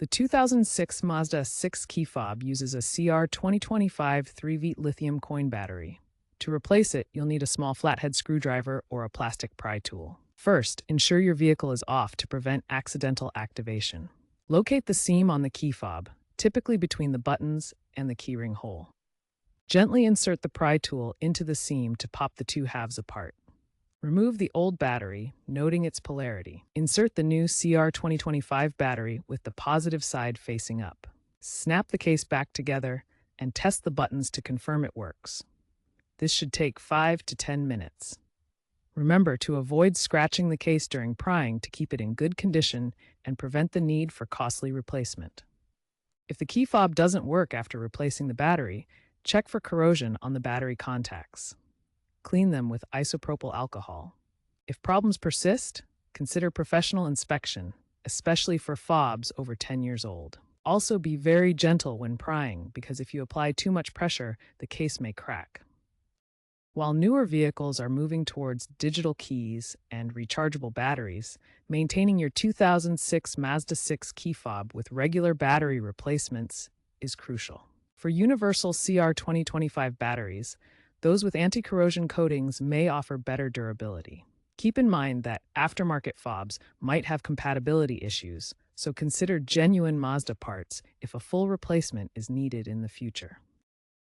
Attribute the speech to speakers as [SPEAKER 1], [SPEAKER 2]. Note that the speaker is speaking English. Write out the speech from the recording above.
[SPEAKER 1] The 2006 Mazda 6 key fob uses a CR 2025 3V lithium coin battery. To replace it, you'll need a small flathead screwdriver or a plastic pry tool. First, ensure your vehicle is off to prevent accidental activation. Locate the seam on the key fob, typically between the buttons and the keyring hole. Gently insert the pry tool into the seam to pop the two halves apart. Remove the old battery, noting its polarity. Insert the new CR 2025 battery with the positive side facing up. Snap the case back together and test the buttons to confirm it works. This should take 5 to 10 minutes. Remember to avoid scratching the case during prying to keep it in good condition and prevent the need for costly replacement. If the key fob doesn't work after replacing the battery, check for corrosion on the battery contacts. Clean them with isopropyl alcohol. If problems persist, consider professional inspection, especially for fobs over 10 years old. Also, be very gentle when prying because if you apply too much pressure, the case may crack. While newer vehicles are moving towards digital keys and rechargeable batteries, maintaining your 2006 Mazda 6 key fob with regular battery replacements is crucial. For universal CR 2025 batteries, those with anti-corrosion coatings may offer better durability. Keep in mind that aftermarket fobs might have compatibility issues, so consider genuine Mazda parts if a full replacement is needed in the future.